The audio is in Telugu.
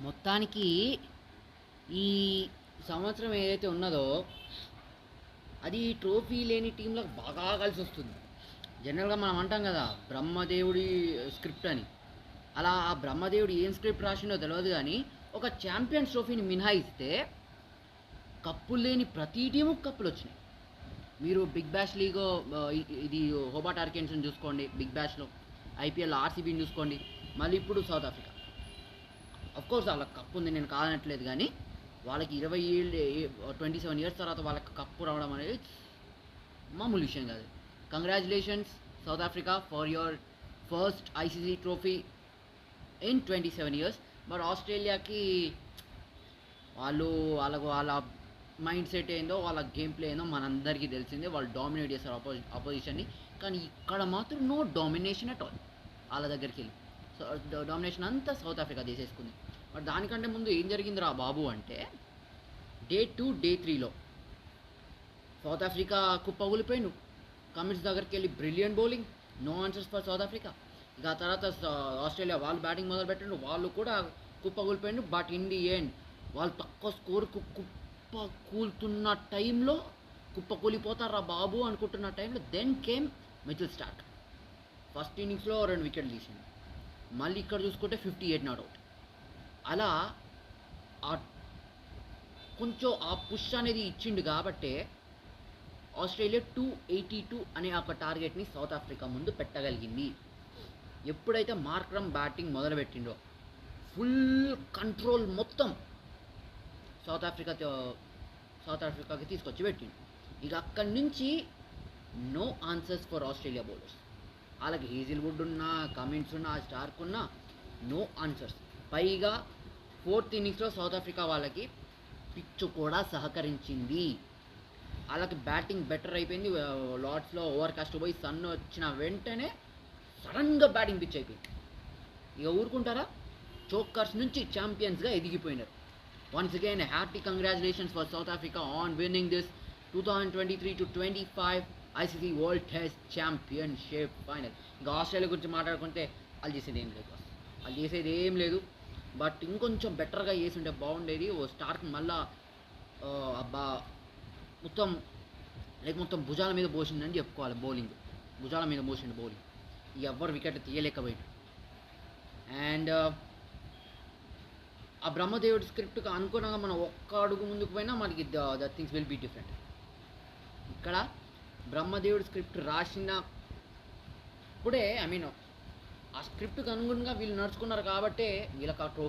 మొత్తానికి ఈ సంవత్సరం ఏదైతే ఉన్నదో అది ట్రోఫీ లేని టీంలకు బాగా కలిసి వస్తుంది. జనరల్గా మనం అంటాం కదా బ్రహ్మదేవుడి స్క్రిప్ట్ అని. అలా ఆ బ్రహ్మదేవుడు ఏం స్క్రిప్ట్ రాసిండో తెలియదు కానీ ఒక ఛాంపియన్స్ ట్రోఫీని మినహాయిస్తే కప్పులు లేని ప్రతి టీము కప్పులు వచ్చినాయి. మీరు బిగ్ బ్యాష్ లీగ్ ఇది హోబార్ట్ హరికేన్స్ని చూసుకోండి, బిగ్ బ్యాష్లో ఐపీఎల్ ఆర్సీబీని చూసుకోండి, మళ్ళీ ఇప్పుడు సౌత్ ఆఫ్రికా. కోర్స్ వాళ్ళకి కప్పు ఉంది, నేను కాదనట్లేదు, కానీ వాళ్ళకి 27 ఇయర్స్ తర్వాత వాళ్ళకి కప్పు రావడం అనేది మామూలు విషయం కాదు. Congratulations South Africa for your first ICC trophy in 27 years. But ఆస్ట్రేలియాకి వాళ్ళ మైండ్ సెట్ ఏందో, వాళ్ళ గేమ్ ప్లే ఏందో మనందరికీ తెలిసిందే. వాళ్ళు డామినేట్ చేస్తారు అపోజిషన్ని. కానీ ఇక్కడ మాత్రం నో డామినేషన్ అట్ ఆల్. వాళ్ళ దగ్గరికి వెళ్ళి డామినేషన్ అంతా సౌత్ ఆఫ్రికా తీసేసుకుంది. బట్ దానికంటే ముందు ఏం జరిగిందిరా బాబు అంటే, డే 2 డే 3లో సౌత్ ఆఫ్రికా కుప్పగూలిపోయిండు. కమిన్స్ దగ్గరికి వెళ్ళి brilliant bowling, no answers for South Africa. ఇక ఆ తర్వాత ఆస్ట్రేలియా వాళ్ళు బ్యాటింగ్ మొదలు పెట్టిండు, వాళ్ళు కూడా కుప్పగూలిపోయిండు. బట్ ఇన్ ది ఎండ్ వాళ్ళు తక్కువ స్కోర్కు కుప్ప కూలుతున్న టైంలో, కుప్ప కూలిపోతారా బాబు అనుకుంటున్న టైంలో then came Mitchell Starc. First ఇన్నింగ్స్లో 2 వికెట్లు తీసిండు. మళ్ళీ ఇక్కడ చూసుకుంటే 58 నాట్అవుట్. అలా కొంచెం ఆ పుష్ అనేది ఇచ్చిండు కాబట్టే ఆస్ట్రేలియా 282 అనే ఒక టార్గెట్ని సౌత్ ఆఫ్రికా ముందు పెట్టగలిగింది. ఎప్పుడైతే మార్క్రమ్ బ్యాటింగ్ మొదలుపెట్టిండో ఫుల్ కంట్రోల్ మొత్తం సౌత్ ఆఫ్రికాకి తీసుకొచ్చి పెట్టిండు. ఇక అక్కడి నుంచి no answers for Australia bowlers. వాళ్ళకి హేజిల్వుడ్ ఉన్నా, కమిన్స్ ఉన్నా, స్టార్క్ ఉన్నా, నో ఆన్సర్స్. పైగా 4th ఇన్నింగ్స్లో సౌత్ ఆఫ్రికా వాళ్ళకి పిచ్ కూడా సహకరించింది. వాళ్ళకి బ్యాటింగ్ బెటర్ అయిపోయింది. లార్డ్స్లో ఓవర్కాస్ట్ పోయి సన్ వచ్చిన వెంటనే సడన్గా బ్యాటింగ్ పిచ్ అయిపోయింది. ఇక ఊరుకుంటారా? చోకర్స్ నుంచి ఛాంపియన్స్గా ఎదిగిపోయినారు. Once again happy congratulations for South Africa on winning this 2023-25 ICC world test championship final. ఇంకా ఆస్ట్రేలియా గురించి మాట్లాడుకుంటే వాళ్ళు చేసేది ఏం లేదు. బట్ ఇంకొంచెం బెటర్గా చేసి ఉంటే బాగుండేది. ఓ స్టార్క్ మళ్ళా అబ్బా మొత్తం భుజాల మీద పోసిందని చెప్పుకోవాలి. భుజాల మీద పోసిండు బౌలింగ్. ఎవ్వరు వికెట్ తీయలేకపోయింది. అండ్ ఆ బ్రహ్మదేవుడి స్క్రిప్ట్కి అనుగుణంగా మనం ఒక్క అడుగు ముందుకు పోయినా మనకి the things will be different. ఇక్కడ బ్రహ్మదేవుడి స్క్రిప్ట్ రాసినప్పుడే ఆ స్క్రిప్ట్కి అనుగుణంగా వీళ్ళు నడుచుకున్నారు కాబట్టే వీళ్ళకి ఆ ట్రోఫీ